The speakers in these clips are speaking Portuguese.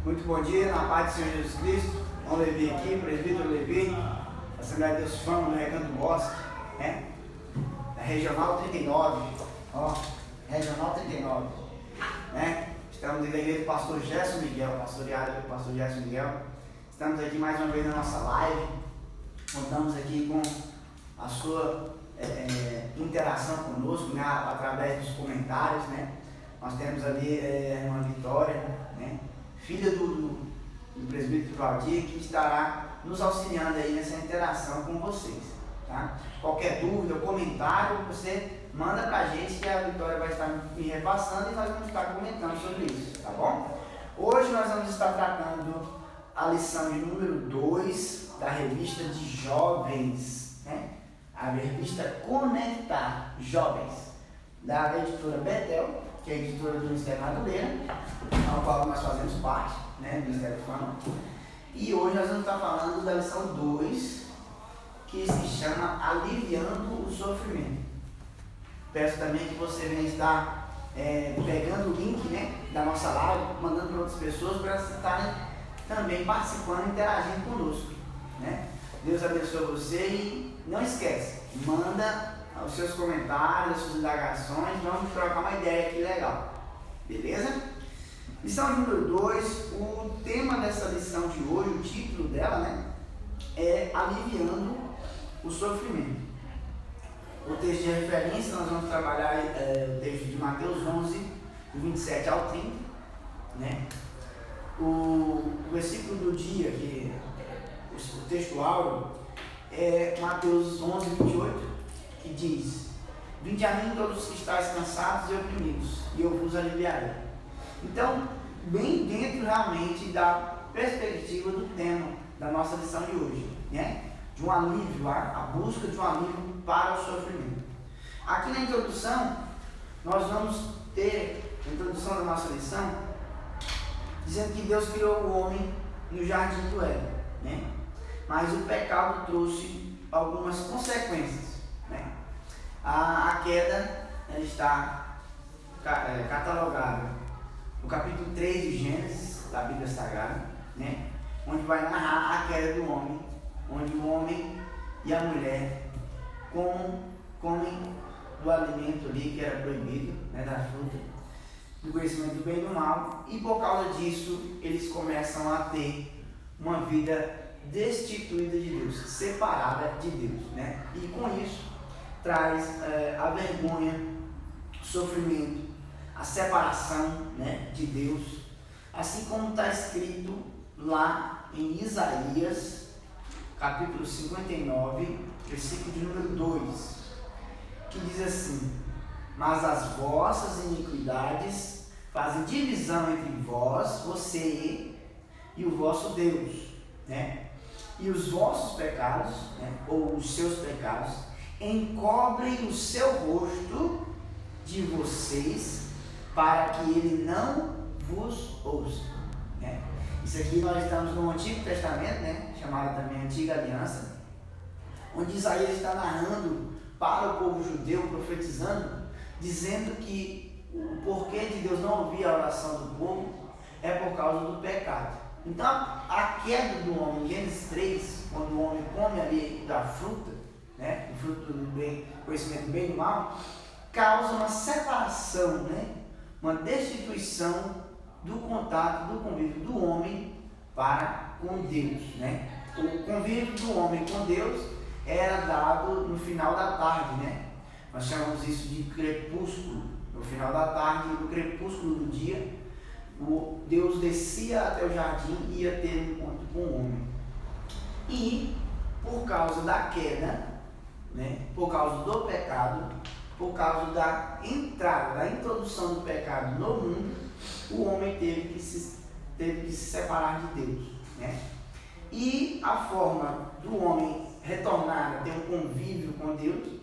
Muito bom dia, na paz do Senhor Jesus Cristo. Vamos Levi aqui, presbítero Levi, Assembleia de Deus Fama, no Recanto do Bosque, né? Da Regional 39, Regional 39, né? Estamos na igreja do pastor Gerson Miguel, pastoreado pelo pastor Gerson Miguel. Estamos aqui mais uma vez na nossa live. Contamos aqui com a sua interação conosco, né? Através dos comentários, né? Nós temos ali a irmã Vitória, né? Filha do presbítero Claudio, que estará nos auxiliando aí nessa interação com vocês, tá? Qualquer dúvida ou comentário, você manda pra gente que a Vitória vai estar me repassando e nós vamos estar comentando sobre isso, tá bom? Hoje nós vamos estar tratando a lição de número 2 da revista de jovens, né? A revista Conectar Jovens, da editora Betel, que é a editora do Ministério Madureira, ao qual nós fazemos parte, né, do Ministério Fama. E hoje nós vamos estar falando da lição 2, que se chama Aliviando o Sofrimento. Peço também que você venha estar pegando o link, né, da nossa live, mandando para outras pessoas para elas estarem também participando e interagindo conosco, né? Deus abençoe você e não esquece, manda os seus comentários, as suas indagações, vamos trocar uma ideia aqui legal, beleza? Lição número 2, o tema dessa lição de hoje, o título dela, né, é Aliviando o Sofrimento. O texto de referência, nós vamos trabalhar o texto de Mateus 11, do 27 ao 30, né? O versículo do dia, que o texto áureo, é Mateus 11, 28, que diz: Vinde a mim todos os que estáis cansados e oprimidos, e eu vos aliviarei. Então, bem dentro realmente da perspectiva do tema da nossa lição de hoje, né? De um alívio, a busca de um alívio para o sofrimento. Aqui na introdução, nós vamos ter a introdução da nossa lição, dizendo que Deus criou o homem no jardim do Éden, né? Mas o pecado trouxe algumas consequências, né? A queda, ela está catalogada no capítulo 3 de Gênesis, da Bíblia Sagrada, né? Onde vai narrar a queda do homem, onde o homem e a mulher comem do alimento ali que era proibido, né, da fruta, do conhecimento do bem e do mal, e por causa disso eles começam a ter uma vida destituída de Deus, separada de Deus, né? E com isso traz a vergonha, o sofrimento, a separação, né, de Deus, assim como está escrito lá em Isaías, capítulo 59, versículo de número 2, que diz assim: Mas as vossas iniquidades fazem divisão entre vós, você e o vosso Deus, né? E os vossos pecados, né, ou os seus pecados, encobrem o seu rosto de vocês, para que ele não vos ouça, né? Isso aqui nós estamos no Antigo Testamento, né, chamado também Antiga Aliança, onde Isaías está narrando para o povo judeu, profetizando, dizendo que o porquê de Deus não ouvir a oração do povo é por causa do pecado. Então, a queda do homem, em Gênesis 3, quando o homem come ali da fruta, né, o fruto do bem, conhecimento do bem e do mal, causa uma separação, né, uma destituição do contato, do convívio do homem para com Deus, né? O convívio do homem com Deus era dado no final da tarde, né? Nós chamamos isso de crepúsculo. No final da tarde, no crepúsculo do dia, Deus descia até o jardim e ia ter um encontro com o homem. E por causa da queda, né, por causa do pecado, por causa da entrada, da introdução do pecado no mundo, o homem teve que se separar de Deus, né? E a forma do homem retornar a ter um convívio com Deus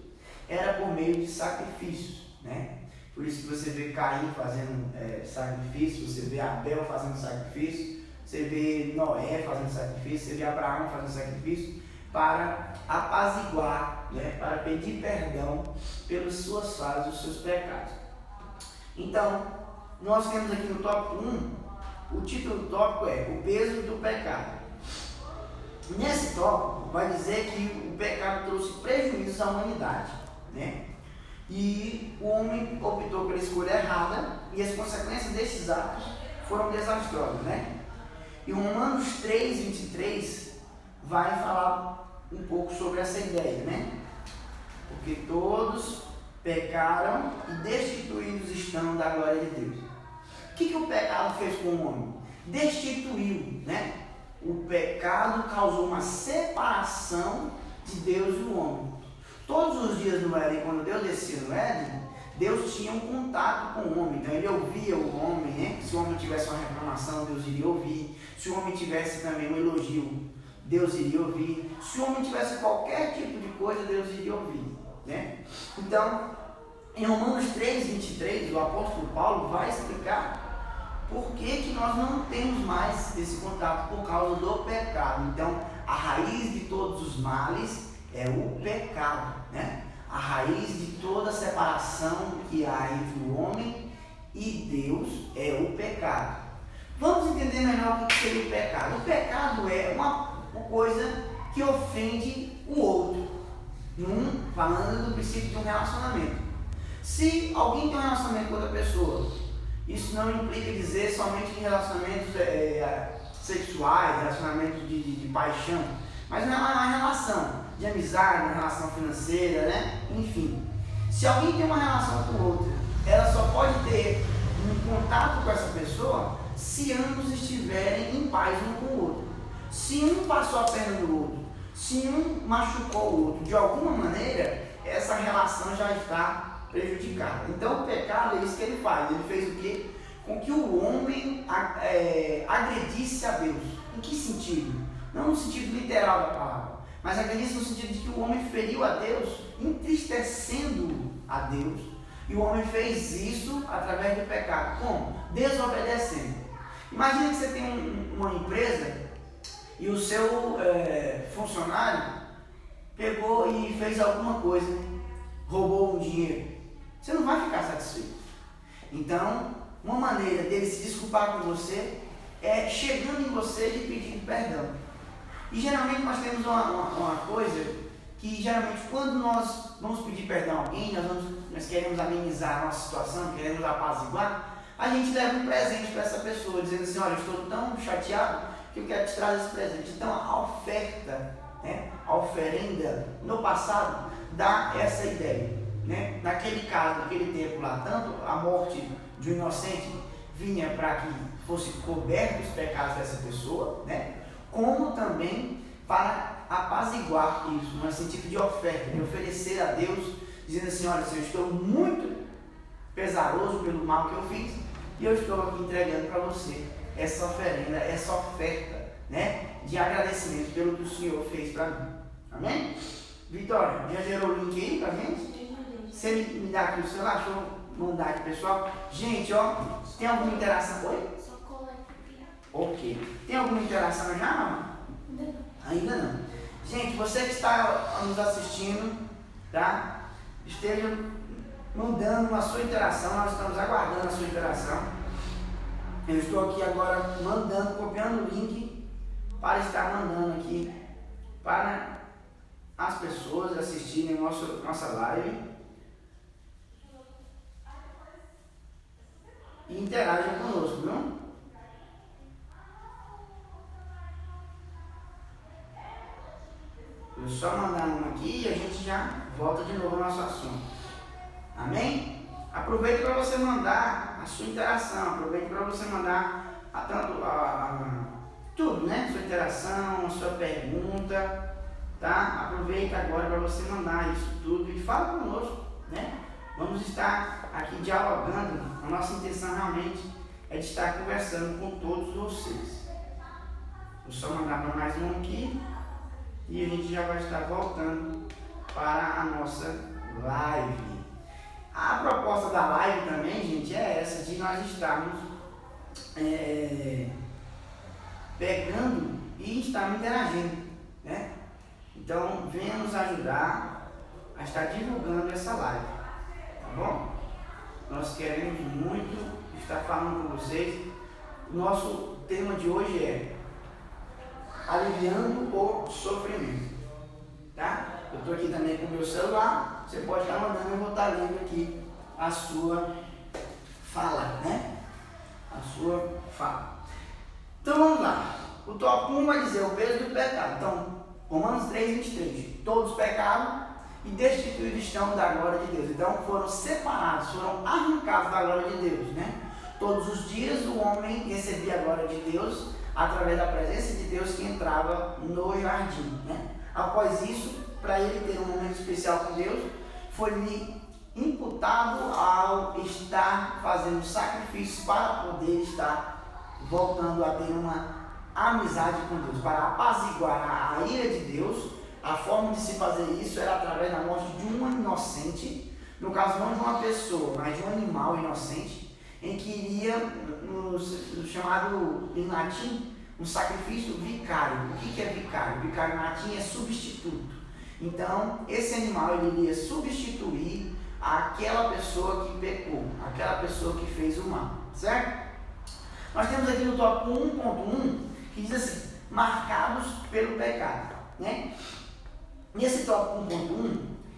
era por meio de sacrifícios, né? Por isso que você vê Caim fazendo sacrifício, você vê Abel fazendo sacrifício, você vê Noé fazendo sacrifício, você vê Abraão fazendo sacrifício para apaziguar, né, para pedir perdão pelas suas falhas, os seus pecados. Então, nós temos aqui no tópico 1 o título do tópico é O Peso do Pecado. Nesse tópico, vai dizer que o pecado trouxe prejuízos à humanidade, né? E o homem optou pela escolha errada e as consequências desses atos foram desastrosas, né? E Romanos 3, 23 vai falar um pouco sobre essa ideia, né? Porque todos pecaram e destituídos estão da glória de Deus. O que o pecado fez com o homem? Destituiu, né? O pecado causou uma separação de Deus e o homem. Todos os dias no Éden, quando Deus descia no Éden, Deus tinha um contato com o homem. Então ele ouvia o homem, né? Se o homem tivesse uma reclamação, Deus iria ouvir. Se o homem tivesse também um elogio, Deus iria ouvir. Se o homem tivesse qualquer tipo de coisa, Deus iria ouvir, né? Então, em Romanos 3, 23, o apóstolo Paulo vai explicar por que nós não temos mais esse contato por causa do pecado. Então, a raiz de todos os males é o pecado, né? A raiz de toda a separação que há entre o homem e Deus é o pecado. Vamos entender melhor o que seria o pecado. O pecado é uma coisa que ofende o outro. Falando do princípio de um relacionamento. Se alguém tem um relacionamento com outra pessoa, isso não implica dizer somente em relacionamentos sexuais, relacionamentos de paixão, mas não é uma relação de amizade, uma relação financeira, né? Enfim. Se alguém tem uma relação com outra, ela só pode ter um contato com essa pessoa se ambos estiverem em paz um com o outro. Se um passou a perna do outro, se um machucou o outro, de alguma maneira, essa relação já está prejudicada. Então o pecado é isso que ele faz. Ele fez o quê? Com que o homem agredisse a Deus. Em que sentido? Não no sentido literal da palavra, mas agredisse no sentido de que o homem feriu a Deus, entristecendo a Deus. E o homem fez isso através do pecado. Como? Desobedecendo. Imagina que você tem uma empresa e o seu funcionário pegou e fez alguma coisa, roubou um dinheiro. Você não vai ficar satisfeito. Então, uma maneira dele se desculpar com você é chegando em você e pedindo perdão. E geralmente nós temos uma coisa que geralmente quando nós vamos pedir perdão a alguém, nós queremos amenizar a nossa situação, queremos apaziguar, a gente leva um presente para essa pessoa, dizendo assim, olha, eu estou tão chateado que eu quero te trazer esse presente. Então a oferta, né, a oferenda, no passado, dá essa ideia. Né? Naquele caso, naquele tempo lá, tanto a morte de um inocente vinha para que fosse coberto os pecados dessa pessoa, né? Como também para apaziguar isso, no sentido de oferta, de oferecer a Deus, dizendo assim, olha, Senhor, eu estou muito pesaroso pelo mal que eu fiz e eu estou aqui entregando para você essa oferenda, essa oferta, né, de agradecimento pelo que o Senhor fez para mim. Amém? Vitória, já gerou o link aí para a gente? Você me dá aqui o celular, deixa eu mandar aqui, pessoal. Gente, ó, tem alguma interação? Oi? Só cola aqui. Ok. Tem alguma interação já? Não? Ainda não. Gente, você que está nos assistindo, tá? Esteja mandando a sua interação, nós estamos aguardando a sua interação. Eu estou aqui agora copiando o link para estar mandando aqui para as pessoas assistirem nossa live. E interajam conosco, viu? Eu só mandar uma aqui e a gente já volta de novo ao nosso assunto. Amém? Aproveite para você mandar a sua interação, aproveite para você mandar tudo, né? Sua interação, a sua pergunta, tá? Aproveita agora para você mandar isso tudo e fala conosco, né? Vamos estar aqui dialogando. A nossa intenção realmente é de estar conversando com todos vocês. Vou só mandar para mais um aqui e a gente já vai estar voltando para a nossa live. A proposta da live também, gente, é essa de nós estarmos pegando e estarmos interagindo, né? Então, venha nos ajudar a estar divulgando essa live, tá bom? Nós queremos muito estar falando com vocês. Nosso tema de hoje é aliviando o sofrimento, tá? Eu estou aqui também com o meu celular, você pode estar mandando, eu vou estar lendo aqui a sua fala, né? A sua fala. Então vamos lá. O tópico 1 vai dizer o peso do pecado. Então, Romanos 3:23. Todos pecaram e destituídos estão da glória de Deus. Então foram separados, foram arrancados da glória de Deus, né? Todos os dias o homem recebia a glória de Deus através da presença de Deus que entrava no jardim, né? Após isso, para ele ter um momento especial com Deus, foi-lhe imputado ao estar fazendo sacrifícios para poder estar voltando a ter uma amizade com Deus, para apaziguar a ira de Deus. A forma de se fazer isso era através da morte de um inocente, no caso não de uma pessoa, mas de um animal inocente, em que iria no chamado em latim um sacrifício vicário. O que é vicário? Vicário em latim é substituto. Então esse animal ele iria substituir aquela pessoa que pecou, aquela pessoa que fez o mal, certo? Nós temos aqui no tópico 1.1 que diz assim, marcados pelo pecado, né? Nesse tópico 1.1,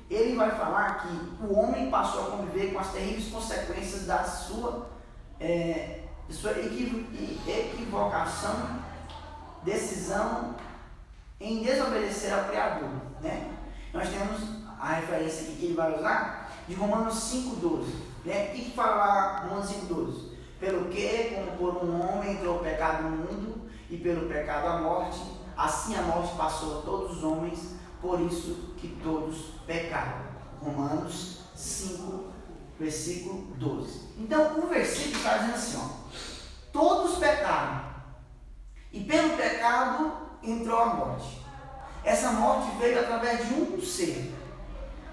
ele vai falar que o homem passou a conviver com as terríveis consequências da sua equivocação, decisão em desobedecer ao Criador, né? Nós temos a referência aqui que ele vai usar de Romanos 5:12, né? O que fala lá Romanos 5:12? Pelo que, como por um homem entrou o pecado no mundo, e pelo pecado a morte, assim a morte passou a todos os homens, por isso que todos pecaram. Romanos 5, versículo 12. Então o versículo está dizendo assim, ó, todos pecaram, e pelo pecado entrou a morte. Essa morte veio através de um ser,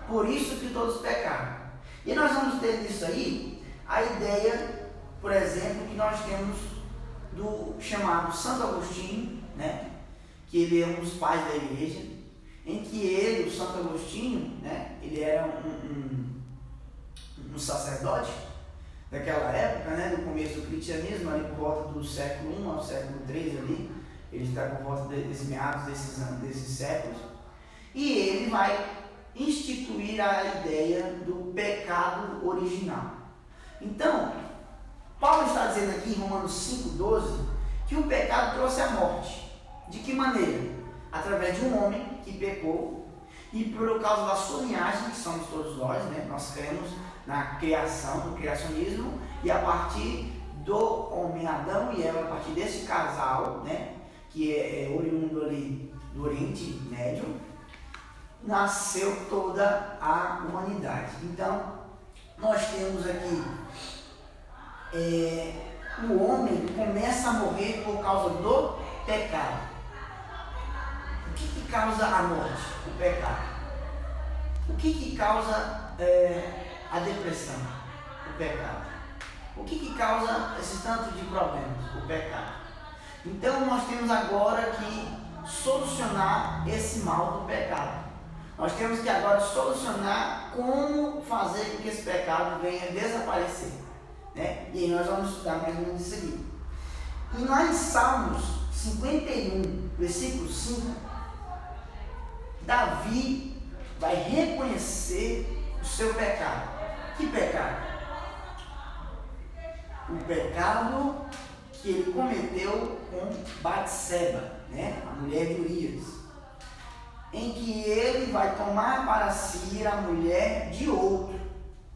por isso que todos pecaram. E nós vamos ter nisso aí a ideia, por exemplo, que nós temos do chamado Santo Agostinho, né? Que ele é um dos pais da igreja, em que ele, o Santo Agostinho, né? Ele era um sacerdote daquela época, né? No começo do cristianismo, ali por volta do século I ao século III ali, ele está por volta desses meados desses séculos, e ele vai instituir a ideia do pecado original. Então, Paulo está dizendo aqui em Romanos 5:12 que o pecado trouxe a morte. De que maneira? Através de um homem que pecou e por causa da sua linhagem, que somos todos nós, né? Nós cremos na criação, no criacionismo, e a partir do homem Adão e Eva, a partir desse casal, né? Que é oriundo ali do Oriente Médio, nasceu toda a humanidade. Então, nós temos aqui o homem começa a morrer por causa do pecado. O que causa a morte? O pecado. O que causa a depressão? O pecado. O que causa esse tanto de problemas? O pecado. Então nós temos agora que solucionar esse mal do pecado. Nós temos que agora solucionar como fazer com que esse pecado venha desaparecer, né? E aí nós vamos estudar mais ou menos isso aqui. E lá em Salmos 51, versículo 5, Davi vai reconhecer o seu pecado. Que pecado? O pecado que ele cometeu com Batseba, né? A mulher de Urias, em que ele vai tomar para si a mulher de outro,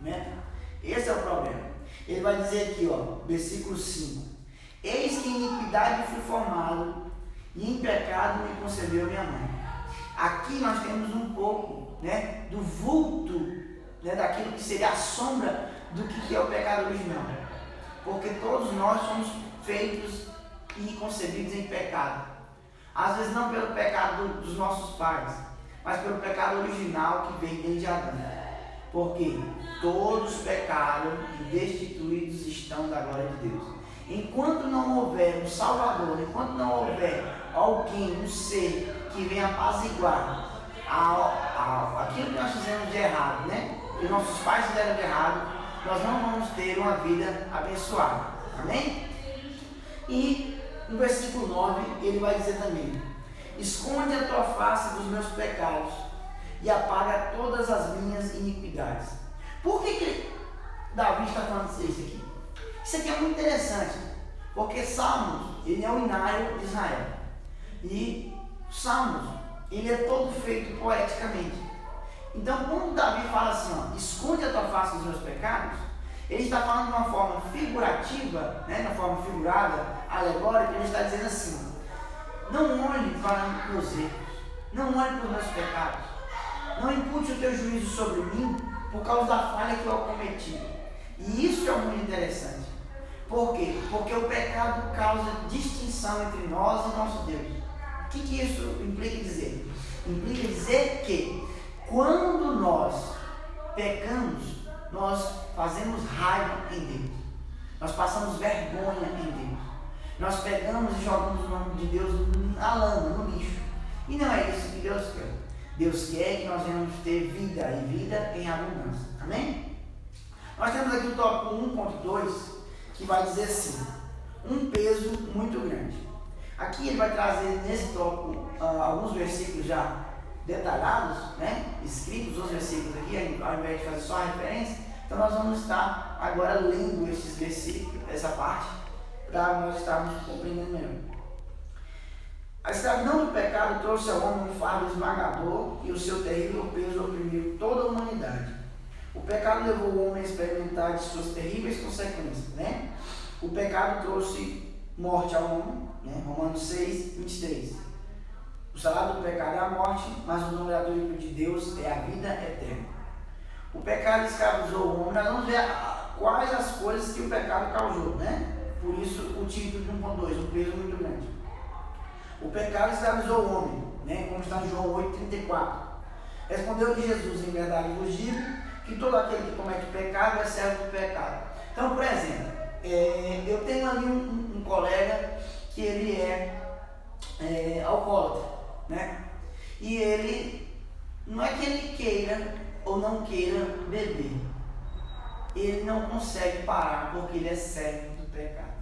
né? Esse é o problema. Ele vai dizer aqui, ó, versículo 5: eis que em iniquidade fui formado, e em pecado me concebeu minha mãe. Aqui nós temos um pouco, né, do vulto, né, daquilo que seria a sombra do que é o pecado original. Porque todos nós somos feitos e concebidos em pecado. Às vezes não pelo pecado dos nossos pais, mas pelo pecado original que vem desde Adão. Porque todos pecaram e destituídos estão da glória de Deus. Enquanto não houver um Salvador, enquanto não houver alguém, um ser que venha apaziguar aquilo que nós fizemos de errado, né? Que nossos pais fizeram de errado, nós não vamos ter uma vida abençoada. Amém? E no versículo 9 ele vai dizer também: esconde a tua face dos meus pecados e apaga todas as minhas iniquidades. Por que Davi está falando isso aqui? Isso aqui é muito interessante, porque Salmos, ele é o hinário de Israel. E Salmos, ele é todo feito poeticamente. Então, quando Davi fala assim, ó, esconde a tua face dos meus pecados, ele está falando de uma forma figurativa, né, de uma forma figurada, alegórica. Ele está dizendo assim: não olhe para meus erros, não olhe para os meus pecados, não impute o teu juízo sobre mim por causa da falha que eu cometi. E isso é muito interessante. Por quê? Porque o pecado causa distinção entre nós e nosso Deus. O que isso implica dizer? Implica dizer que quando nós pecamos, nós fazemos raiva em Deus. Nós passamos vergonha em Deus. Nós pegamos e jogamos o nome de Deus na lama, no lixo. E não é isso que Deus quer. Deus quer que nós venhamos ter vida e vida em abundância. Amém? Nós temos aqui o tópico 1.2 que vai dizer assim: um peso muito grande. Aqui ele vai trazer nesse tópico alguns versículos já detalhados, né? Escritos os versículos aqui, ao invés de fazer só a referência. Então nós vamos estar agora lendo esses versículos, essa parte, para nós estarmos compreendendo melhor. A escravidão do pecado trouxe ao homem um fardo esmagador e o seu terrível peso oprimiu toda a humanidade. O pecado levou o homem a experimentar de suas terríveis consequências, né? O pecado trouxe morte ao homem, né? Romanos 6, 23. O salário do pecado é a morte, mas o dom gratuito de Deus é a vida eterna. O pecado escravizou o homem. Nós vamos ver quais as coisas que o pecado causou, né? Por isso o título de 1.2, um peso muito grande. O pecado escravizou o homem, né? Como está em João 8,34. Respondeu-lhe Jesus: em verdade vos digo que todo aquele que comete pecado é servo do pecado. Então, por exemplo, eu tenho ali um colega que ele é alcoólatra, né? E ele, não é que ele queira ou não queira beber, ele não consegue parar porque ele é servo do pecado.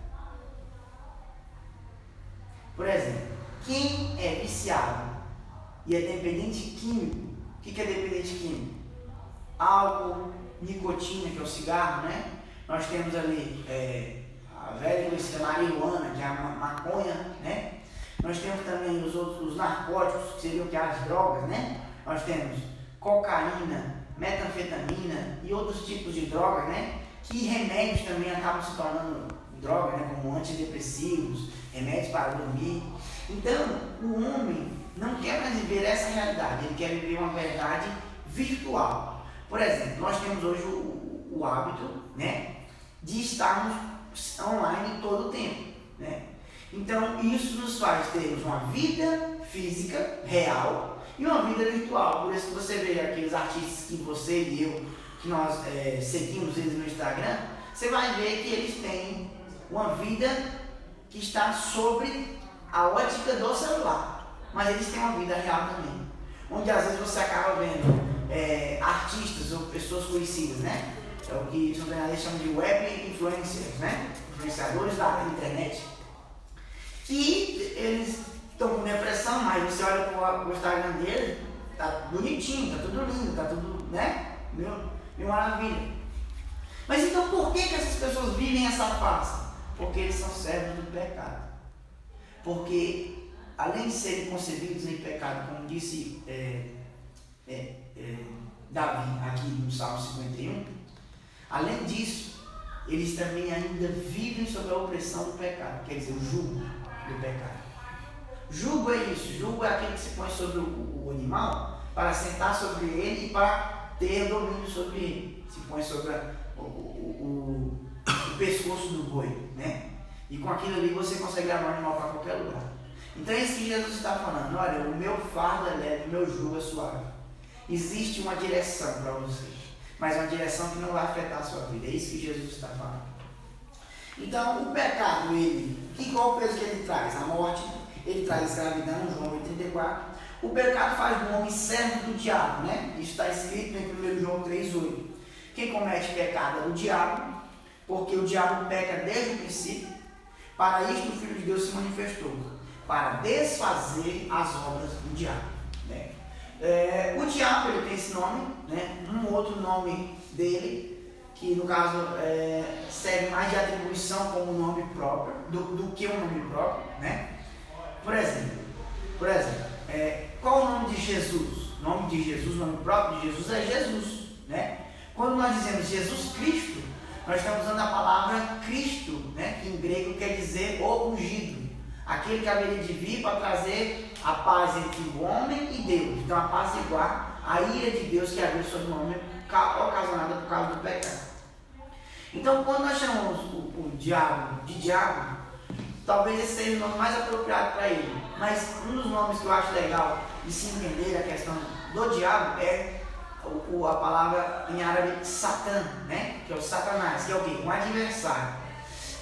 Por exemplo, quem é viciado e é dependente químico, o que é dependente químico? Álcool, nicotina, que é o cigarro, né? Nós temos ali a velha conhecida marihuana, que é a maconha, né? Nós temos também os narcóticos, que seriam as drogas, né? Nós temos cocaína, metanfetamina e outros tipos de drogas, né? Que remédios também acabam se tornando droga, né? Como antidepressivos, remédios para dormir. Então, o homem não quer mais viver essa realidade, ele quer viver uma verdade virtual. Por exemplo, nós temos hoje o hábito, né, de estarmos online todo o tempo, né? Então, isso nos faz termos uma vida física real e uma vida virtual. Por isso que você vê aqueles artistas que você e eu, que nós seguimos eles no Instagram, você vai ver que eles têm uma vida que está sobre a ótica do celular, mas eles têm uma vida real também, onde às vezes você acaba vendo artistas ou pessoas conhecidas, né? É o que os jornalistas chamam de web influencers, né? Influenciadores da internet. E eles estão com depressão, mas você olha para o Instagram dele, tá bonitinho, tá tudo lindo, tá tudo, né? Mil maravilha. Mas então por que essas pessoas vivem essa farsa? Porque eles são servos do pecado. Porque além de serem concebidos em pecado, como disse Davi aqui no Salmo 51, além disso, eles também ainda vivem sob a opressão do pecado, quer dizer, o jugo do pecado. Jugo é isso, jugo é aquele que se põe sobre o animal para sentar sobre ele e para ter domínio sobre ele. Se põe sobre o pescoço do boi, né? E com aquilo ali você consegue levar o animal para qualquer lugar. Então é isso que Jesus está falando: olha, o meu fardo é leve, o meu jugo é suave. Existe uma direção para você, mas uma direção que não vai afetar a sua vida. É isso que Jesus está falando. Então, o pecado, qual o peso que ele traz? A morte, ele traz a escravidão, João 8,34. O pecado faz do homem servo do diabo, né? Isso está escrito em 1 João 3,8. Quem comete pecado é o diabo, porque o diabo peca desde o princípio. Para isto o Filho de Deus se manifestou, para desfazer as obras do diabo. Né? O diabo ele tem esse nome, né? Um outro nome dele, que no caso serve mais de atribuição como nome próprio, do que um nome próprio. Né? Por exemplo, qual o nome de Jesus? O nome de Jesus, o nome próprio de Jesus é Jesus. Né? Quando nós dizemos Jesus Cristo, nós estamos usando a palavra Cristo, né? Que em grego quer dizer o ungido, aquele que haveria de vir para trazer a paz entre o homem e Deus. Então a paz igual à ira de Deus que havia sobre o homem ocasionada por causa do pecado. Então quando nós chamamos o diabo de diabo, talvez esse seja o nome mais apropriado para ele. Mas um dos nomes que eu acho legal de se entender a questão do diabo é a palavra em árabe Satã, né? Que é o Satanás, que é o quê? Um adversário.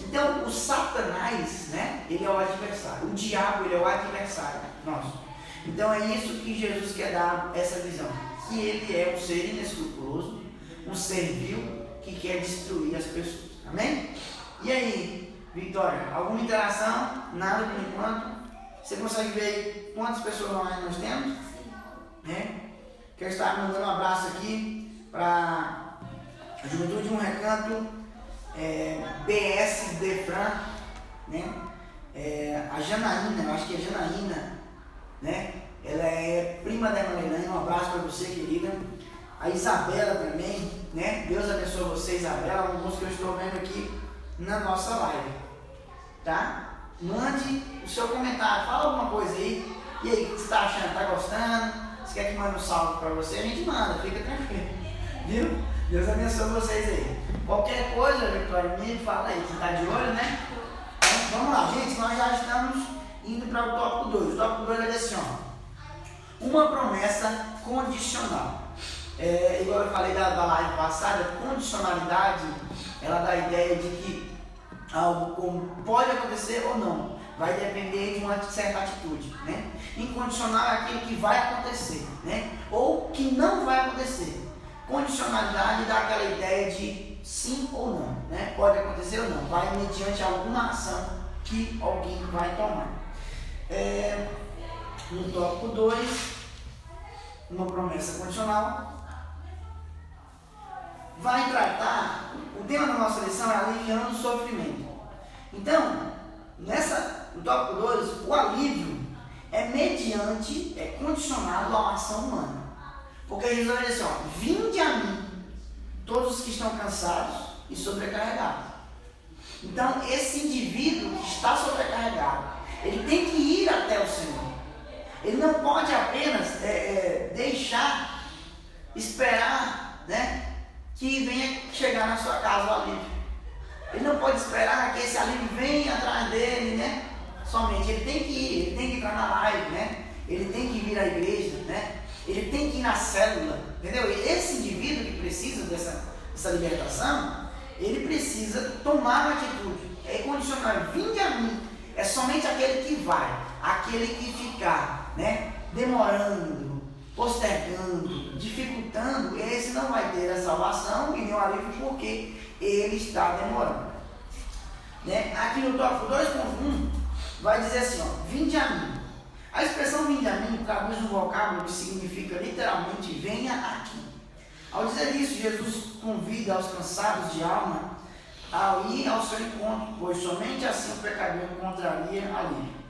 Então o Satanás, né? Ele é o adversário. O diabo, ele é o adversário nosso. Então é isso que Jesus quer dar essa visão, que ele é um ser inescrupuloso, um ser vil que quer destruir as pessoas. Amém? E aí, Vitória, alguma interação? Nada por enquanto? Você consegue ver quantas pessoas online nós temos? Né? Quero estar mandando um abraço aqui para a Juventude de um Recanto, BS Defran, né? A Janaína, eu acho que é Janaína, né? Ela é prima da Marilene, um abraço para você, querida. A Isabela também, né? Deus abençoe você, Isabela, alguns que eu estou vendo aqui na nossa live, tá? Mande o seu comentário, fala alguma coisa aí. E aí, o que você está achando? Está gostando? Você quer que mande um salve para você? A gente manda, fica tranquilo. Viu? Deus abençoe vocês aí. Qualquer coisa, Vitória, me fala aí. Você está de olho, né? Então, vamos lá, gente. Nós já estamos indo para o tópico 2. O tópico 2 é assim, ó. Uma promessa condicional. Igual eu falei da live passada, condicionalidade, ela dá a ideia de que algo pode acontecer ou não. Vai depender de uma certa atitude, né? Incondicional é aquilo que vai acontecer, né? Ou que não vai acontecer. Condicionalidade dá aquela ideia de sim ou não, né? Pode acontecer ou não. Vai mediante alguma ação que alguém vai tomar. No tópico 2, uma promessa condicional. Vai tratar, o tema da nossa lição é aliviando o sofrimento. Então, no tópico 2, o alívio é mediante, é condicionado a uma ação humana. Porque Jesus vai dizer assim, ó, vinde a mim, todos os que estão cansados e sobrecarregados. Então, esse indivíduo que está sobrecarregado, ele tem que ir até o Senhor. Ele não pode apenas deixar, esperar, né, que venha chegar na sua casa o alívio. Ele não pode esperar que esse alívio venha atrás dele, né? Somente. Ele tem que ir, ele tem que entrar na live, né? Ele tem que vir à igreja, né? Ele tem que ir na célula, entendeu? Esse indivíduo que precisa dessa libertação, ele precisa tomar uma atitude. É condicionar, vinde a mim. É somente aquele que vai, aquele que ficar, né? Demorando, postergando, dificultando, esse não vai ter a salvação e nem o alívio porque ele está demorando. Né? Aqui no tópico 2.1 vai dizer assim, ó, vinde a mim. A expressão vinde a mim traduz um vocábulo que significa literalmente venha aqui. Ao dizer isso, Jesus convida aos cansados de alma a ir ao seu encontro, pois somente assim o pecador encontraria alívio.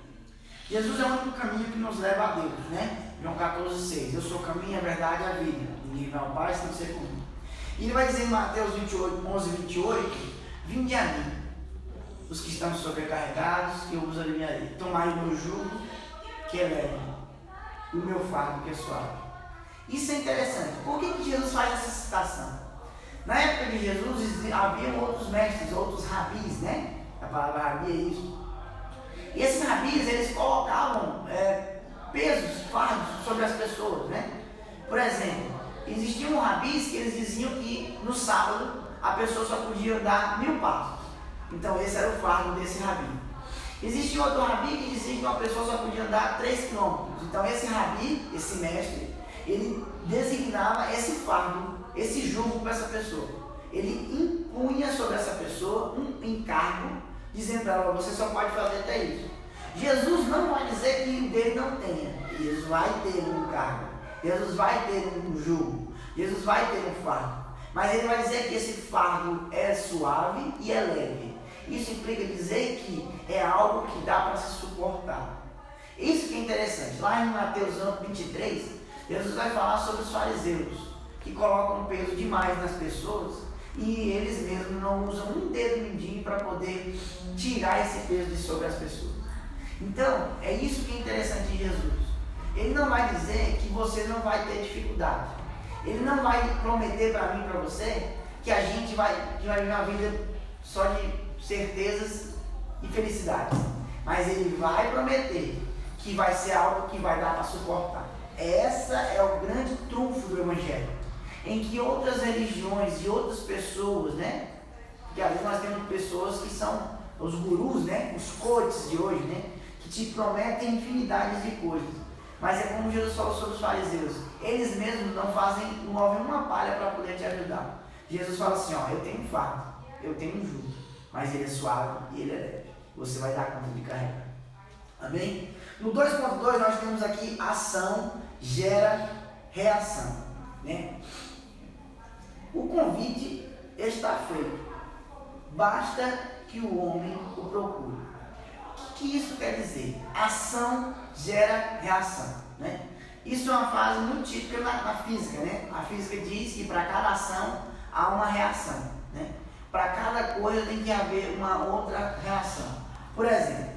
Jesus é o único caminho que nos leva a Deus, né? João 14,6. Eu sou o caminho, a verdade e a vida. Ninguém vai ao Pai sem ser comigo. E ele vai dizer em Mateus 11:28, vinde a mim, os que estão sobrecarregados, que eu vos aliviarei. Tomai o meu jugo, que é leve, e o meu fardo, que é suave. Isso é interessante. Por que Jesus faz essa citação? Na época de Jesus havia outros mestres, outros rabis, né? A palavra rabi é isso. E esses rabis, eles colocavam pesos, fardos sobre as pessoas, né? Por exemplo, existiam rabis que eles diziam que no sábado a pessoa só podia andar 1000 passos. Então esse era o fardo desse rabi. Existia outro rabi que dizia que uma pessoa só podia andar 3 quilômetros. Então esse rabi, esse mestre, ele designava esse fardo, esse jugo para essa pessoa. Ele impunha sobre essa pessoa um encargo dizendo para ela, você só pode fazer até isso. Jesus não vai dizer que o dele não tenha. Jesus vai ter um cargo. Jesus vai ter um jugo. Jesus vai ter um fardo. Mas ele vai dizer que esse fardo é suave e é leve. Isso implica dizer que é algo que dá para se suportar. Isso que é interessante. Lá em Mateus 23, Jesus vai falar sobre os fariseus, que colocam peso demais nas pessoas e eles mesmos não usam um dedo mindinho para poder tirar esse peso de sobre as pessoas. Então, é isso que é interessante em Jesus. Ele não vai dizer que você não vai ter dificuldade. Ele não vai prometer para mim e para você que a gente vai viver uma vida só de certezas e felicidades. Mas ele vai prometer que vai ser algo que vai dar para suportar. Essa é o grande trunfo do Evangelho. Em que outras religiões e outras pessoas, né? Porque às vezes nós temos pessoas que são os gurus, né? Os coaches de hoje, né? Que te prometem infinidades de coisas. Mas é como Jesus falou sobre os fariseus. Eles mesmos não movem uma palha para poder te ajudar. Jesus fala assim, ó, eu tenho um fardo, eu tenho um jugo, mas ele é suave e ele é leve. Você vai dar conta de carregar. Amém? No 2.2 nós temos aqui ação gera reação, né? O convite está feito. Basta que o homem o procure. O que isso quer dizer? Ação gera reação, né? Isso é uma frase muito típica na física, né? A física diz que para cada ação há uma reação, né? Para cada coisa tem que haver uma outra reação. Por exemplo,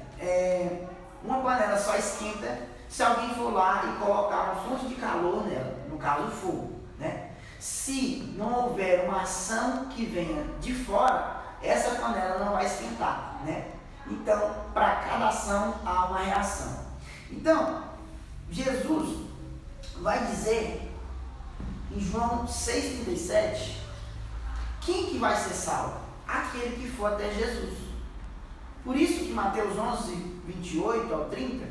uma panela só esquenta se alguém for lá e colocar uma fonte de calor nela, no caso o fogo, né? Se não houver uma ação que venha de fora, essa panela não vai esquentar, né? Então, para cada ação há uma reação. Então, Jesus vai dizer em João 6,37, quem que vai ser salvo? Aquele que for até Jesus. Por isso que Mateus 11, 28 ao 30,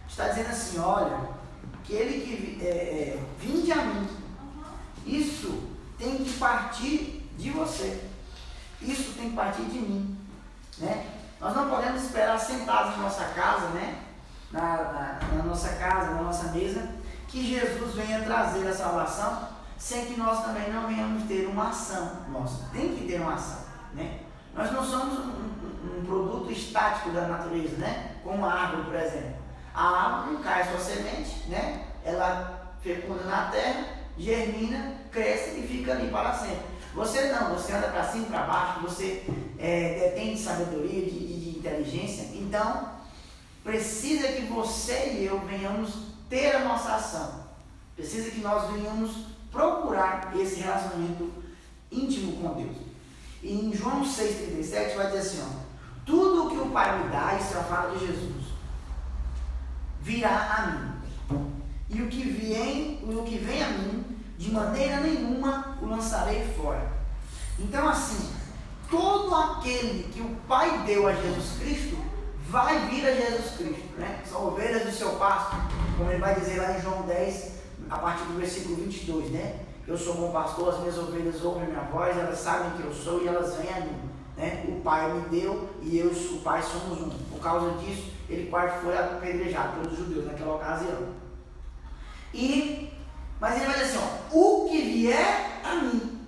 está dizendo assim, olha, aquele que vinde a mim, isso tem que partir de você. Isso tem que partir de mim, né? Nós não podemos esperar sentados na nossa casa, né? Na nossa casa, na nossa mesa, que Jesus venha trazer a salvação, sem que nós também não venhamos ter uma ação nossa. Tem que ter uma ação, né? Nós não somos um produto estático da natureza, né? Como a árvore, por exemplo. A árvore cai a sua semente, né? Ela fecunda na terra, germina, cresce e fica ali para sempre. Você não, você anda para cima e para baixo, você detém de sabedoria, de inteligência. Então, precisa que você e eu venhamos ter a nossa ação. Precisa que nós venhamos procurar esse relacionamento íntimo com Deus. E em João 6,37 vai dizer assim, ó, tudo o que o Pai me dá, isso é a fala de Jesus, virá a mim. E o que vem a mim, de maneira nenhuma o lançarei fora. Então assim, todo aquele que o Pai deu a Jesus Cristo, vai vir a Jesus Cristo, né? São ovelhas do seu pasto, como ele vai dizer lá em João 10, a partir do versículo 22, né? Eu sou bom pastor, as minhas ovelhas ouvem minha voz, elas sabem que eu sou e elas vêm a mim, né? O Pai me deu e eu e o Pai somos um. Por causa disso, ele quase foi apedrejado pelos judeus naquela ocasião. Mas ele vai dizer assim, ó, o que vier a mim.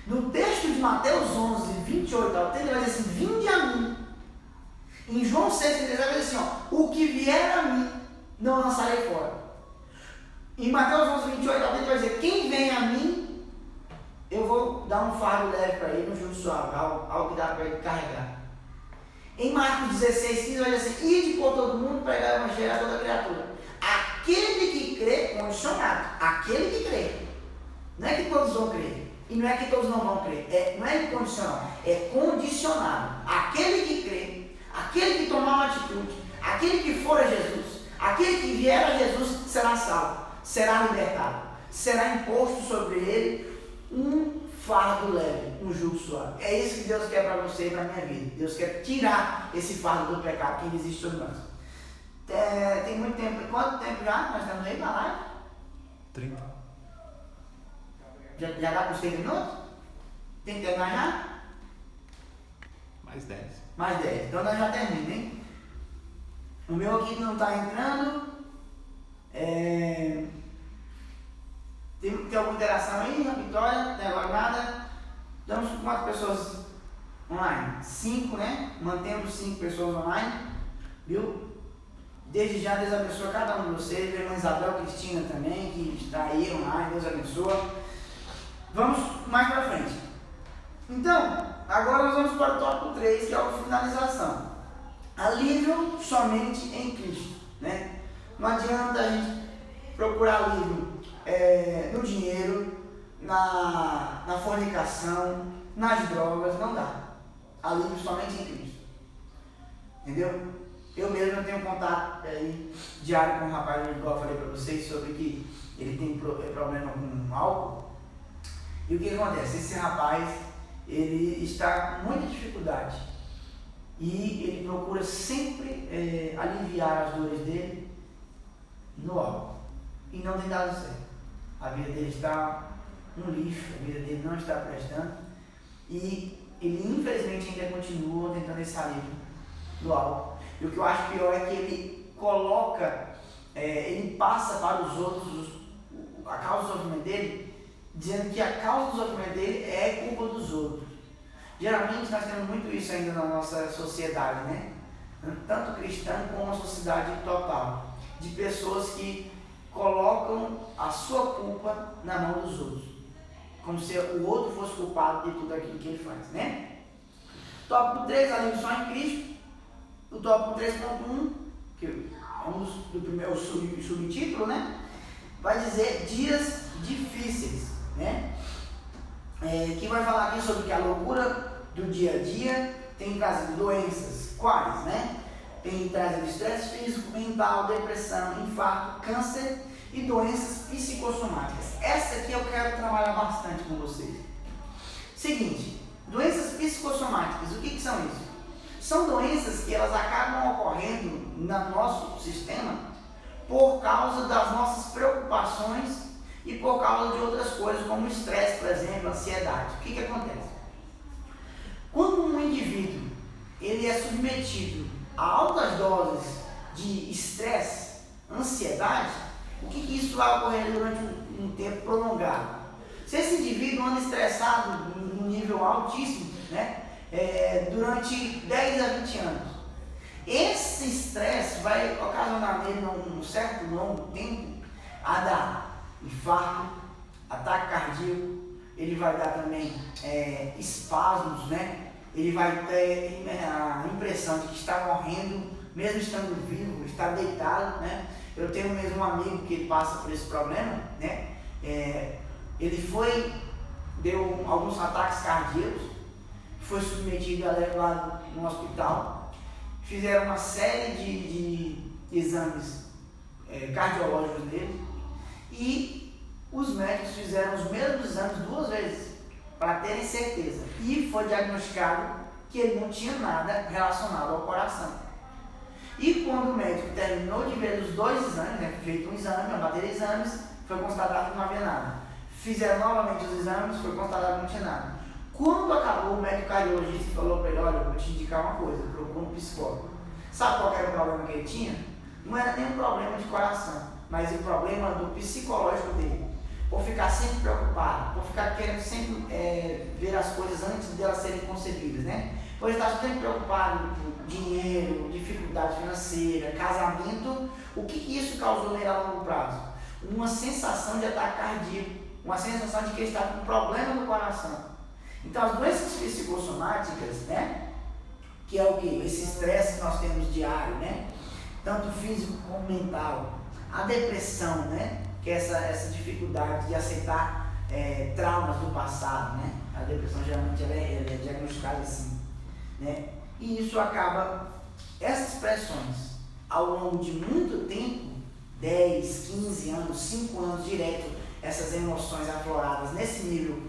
No texto de Mateus 11, 28 ao 30, ele vai dizer assim, vinde a mim. Em João 6, ele vai dizer assim, ó, o que vier a mim, não lançarei fora. Em Mateus 11, 28 ao 30, ele vai dizer, quem vem a mim, eu vou dar um fardo leve para ele, um jugo suave, algo que dá para ele carregar. Em Marcos 16, 15, vai dizer assim, ide por todo mundo, pregar o evangelho a toda criatura. Aquele que crê, condicionado, aquele que crê. Não é que todos vão crer, e não é que todos não vão crer, não é incondicional, é condicionado. Aquele que crê, aquele que tomar uma atitude, aquele que for a Jesus, aquele que vier a Jesus será salvo, será libertado, será imposto sobre ele um fardo leve, um jugo suave. É isso que Deus quer para você e para a minha vida. Deus quer tirar esse fardo do pecado que existe sobre nós. Tem muito tempo. Quanto tempo já nós estamos aí na live? 30. Já dá com os 30 minutos? Tem que terminar já? Mais 10. Mais 10. Então nós já terminamos, hein? O meu aqui não está entrando. Tem alguma interação aí na Vitória? Não agora nada. Estamos com quantas pessoas online? 5, né? Mantemos 5 pessoas online. Viu? Desde já, Deus abençoe cada um de vocês. Minha irmã Isabel, Cristina também, que está aí online. Deus abençoe. Vamos mais para frente. Então, agora nós vamos para o tópico 3, que é a finalização. Alívio somente em Cristo, né? Não adianta a gente procurar alívio no dinheiro, na fornicação, nas drogas, não dá. Alívio somente em Cristo. Entendeu? Eu mesmo tenho contato diário com um rapaz, igual eu falei para vocês, sobre que ele tem problema com álcool. E o que acontece? Esse rapaz, ele está com muita dificuldade e ele procura sempre aliviar as dores dele no álcool. E não tem dado certo. A vida dele está um lixo, a vida dele não está prestando e ele infelizmente ainda continua tentando esse alívio do álcool. E o que eu acho pior é que ele coloca, ele passa para os outros a causa do sofrimento dele, dizendo que a causa do sofrimento dele é culpa dos outros. Geralmente nós temos muito isso ainda na nossa sociedade, né? Tanto cristã como a sociedade total, de pessoas que colocam a sua culpa na mão dos outros, como se o outro fosse culpado de tudo aquilo que ele faz, né? Tópico 3, alívio só em Cristo. O tópico 3.1, que é um do primeiro subtítulo, né? Vai dizer dias difíceis, né? Que vai falar aqui sobre que a loucura do dia a dia tem trazido doenças. Quais, né? Tem trazido estresse físico, mental, depressão, infarto, câncer e doenças psicossomáticas. Essa aqui eu quero trabalhar bastante com vocês. Seguinte, doenças psicossomáticas, o que são isso? São doenças que elas acabam ocorrendo no nosso sistema por causa das nossas preocupações e por causa de outras coisas, como estresse, por exemplo, ansiedade. O que acontece? Quando um indivíduo ele é submetido a altas doses de estresse, ansiedade, o que isso vai ocorrer durante um tempo prolongado? Se esse indivíduo anda estressado num nível altíssimo, né, durante 10 a 20 anos, esse estresse vai ocasionar nele, num certo longo tempo, a dar infarto, ataque cardíaco, ele vai dar também espasmos, né? Ele vai ter a impressão de que está morrendo, mesmo estando vivo, está deitado, né? Eu tenho mesmo um amigo que ele passa por esse problema, né? Ele deu alguns ataques cardíacos, foi submetido a levado no hospital, fizeram uma série de exames cardiológicos dele e os médicos fizeram os mesmos exames 2 vezes para terem certeza e foi diagnosticado que ele não tinha nada relacionado ao coração. E quando o médico terminou de ver os 2 exames, né, feito um exame, uma bateria de exames, foi constatado que não havia nada. Fizeram novamente os exames, foi constatado que não tinha nada. Quando acabou, o médico cardiologista falou para ele: olha, eu vou te indicar uma coisa, procura um psicólogo. Sabe qual era o problema que ele tinha? Não era nem um problema de coração, mas o problema do psicológico dele. Por ficar sempre preocupado, por ficar querendo sempre ver as coisas antes de elas serem concebidas, né? Por estar sempre preocupado com dinheiro, dificuldade financeira, casamento. O que isso causou nele a longo prazo? Uma sensação de ataque cardíaco, uma sensação de que ele está com um problema no coração. Então, as doenças psicossomáticas, né, que é o que? Esse estresse que nós temos diário, né, tanto físico como mental, a depressão, né, que é essa dificuldade de aceitar traumas do passado, né, a depressão geralmente ela é diagnosticada assim, né, e isso acaba, essas pressões, ao longo de muito tempo, 10, 15 anos, 5 anos direto, essas emoções afloradas nesse nível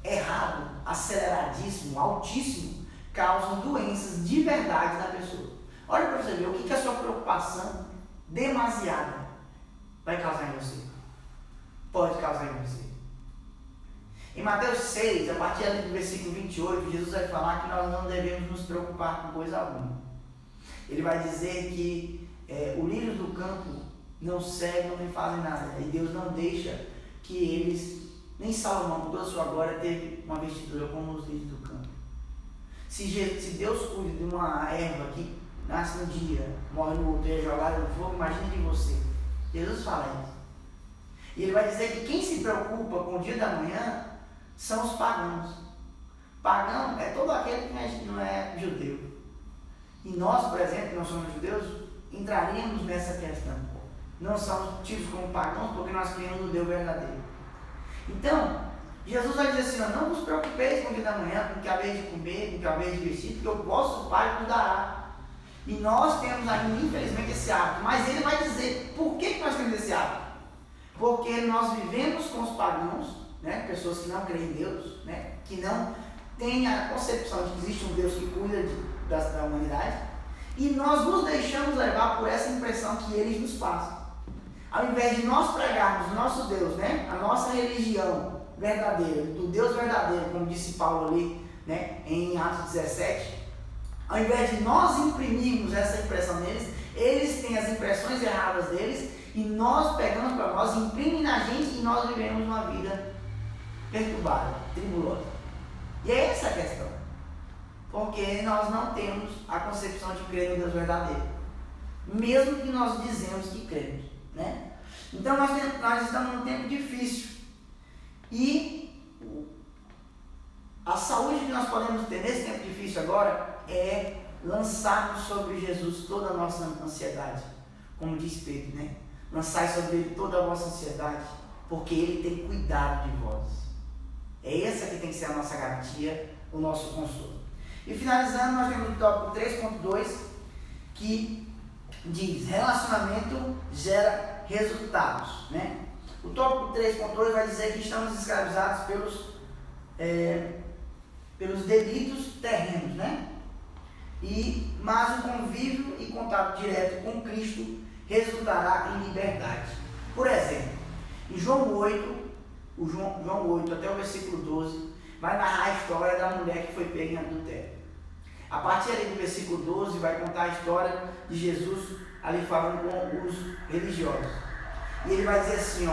errado, aceleradíssimo, altíssimo, causam doenças de verdade na pessoa. Olha para você ver o que a sua preocupação demasiada vai causar em você. Pode causar em você. Em Mateus 6, a partir do versículo 28, Jesus vai falar que nós não devemos nos preocupar com coisa alguma. Ele vai dizer que o lírio do campo não cegam nem fazem nada, e Deus não deixa que eles, nem Salomão, com toda a sua glória, teve uma vestidura como os lírios do campo. Se Deus cuida de uma erva que nasce no dia, morre no outro e é jogada no fogo, imagine de você. Jesus fala isso. E ele vai dizer que quem se preocupa com o dia da manhã são os pagãos. Pagão é todo aquele que não é judeu. E nós, por exemplo, que não somos judeus, entraríamos nessa questão. Não somos tidos como pagãos porque nós criamos o Deus verdadeiro. Então, Jesus vai dizer assim, não vos preocupeis com o dia da manhã, com o que haver de comer, com o que haver de vestir, porque o vosso Pai vos dará. E nós temos ainda, infelizmente, esse hábito. Mas ele vai dizer, por que nós temos esse hábito? Porque nós vivemos com os pagãos, né? Pessoas que não creem em Deus, né? Que não têm a concepção de que existe um Deus que cuida da humanidade, e nós nos deixamos levar por essa impressão que eles nos passam. Ao invés de nós pregarmos o nosso Deus, né? A nossa religião verdadeira, do Deus verdadeiro, como disse Paulo ali, né? Em Atos 17, ao invés de nós imprimirmos essa impressão neles, eles têm as impressões erradas deles, e nós pegamos para nós, imprimem na gente, e nós vivemos uma vida perturbada, tribulosa. E é essa a questão. Porque nós não temos a concepção de crer no Deus verdadeiro. Mesmo que nós dizemos que cremos, né? Então nós estamos num tempo difícil. E a saúde que nós podemos ter nesse tempo difícil agora é lançarmos sobre Jesus toda a nossa ansiedade. Como diz Pedro, né? Lançai sobre ele toda a vossa ansiedade, porque ele tem cuidado de vós. É essa que tem que ser a nossa garantia, o nosso consolo. E finalizando, nós temos o tópico 3.2, que diz, relacionamento gera resultados, né? O tópico 3.2 vai dizer que estamos escravizados pelos delitos terrenos, né? Mas o convívio e contato direto com Cristo resultará em liberdade. Por exemplo, em João 8, João 8 até o versículo 12, vai narrar a história da mulher que foi pega em adultério. A partir ali do versículo 12 vai contar a história de Jesus ali falando com os religiosos. E ele vai dizer assim,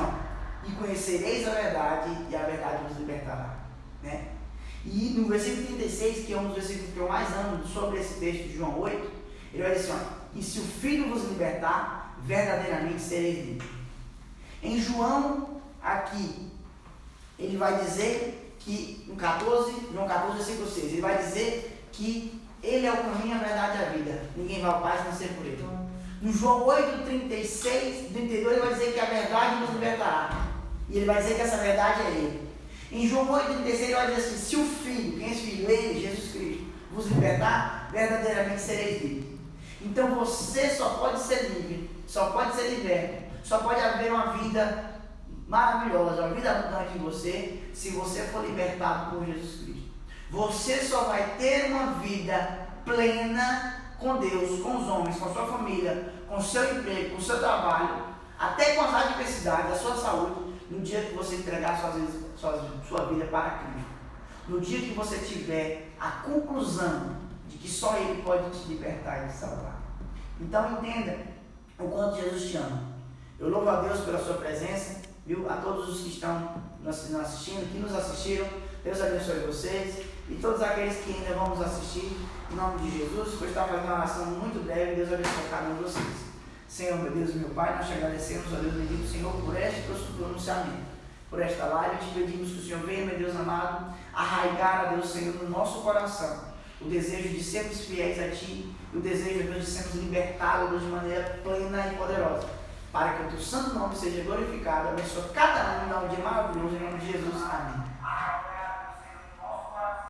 e conhecereis a verdade, e a verdade vos libertará, né? E no versículo 36, que é um dos versículos que eu mais amo sobre esse texto de João 8, ele vai dizer assim, e se o Filho vos libertar, verdadeiramente sereis livres. Em João, aqui, ele vai dizer que, no João 14, versículo 6, ele vai dizer que ele é o caminho, a verdade e a vida. Ninguém vai ao Pai se não ser por ele. No João 8, 36, 32, ele vai dizer que a verdade nos libertará. E ele vai dizer que essa verdade é ele. Em João 8, 36, ele vai dizer assim, se o Filho, quem é esse Filho? Ele, Jesus Cristo, vos libertar, verdadeiramente sereis livres. Então você só pode ser livre, só pode ser liberto, só pode haver uma vida maravilhosa, uma vida abundante em você, se você for libertado por Jesus Cristo. Você só vai ter uma vida plena com Deus, com os homens, com a sua família, com o seu emprego, com o seu trabalho, até com as adversidades, a sua saúde, no dia que você entregar sua vida para Cristo. No dia que você tiver a conclusão de que só Ele pode te libertar e te salvar. Então entenda o quanto Jesus te ama. Eu louvo a Deus pela sua presença, viu? A todos os que estão nos assistindo, que nos assistiram, Deus abençoe vocês e todos aqueles que ainda vão nos assistir, em nome de Jesus. Vou estar fazendo uma oração muito breve, Deus abençoe cada um de vocês. Senhor, meu Deus e meu Pai, nós te agradecemos, ó Deus bendito, Senhor, por este pronunciamento, por esta live, te pedimos que o Senhor venha, meu Deus amado, arraigar, ó Deus, Senhor, no nosso coração, o desejo de sermos fiéis a Ti, e o desejo, Deus, de sermos libertados de maneira plena e poderosa, para que o Teu santo nome seja glorificado. Abençoa cada um, em nome de maravilhoso, em nome de Jesus. Amém.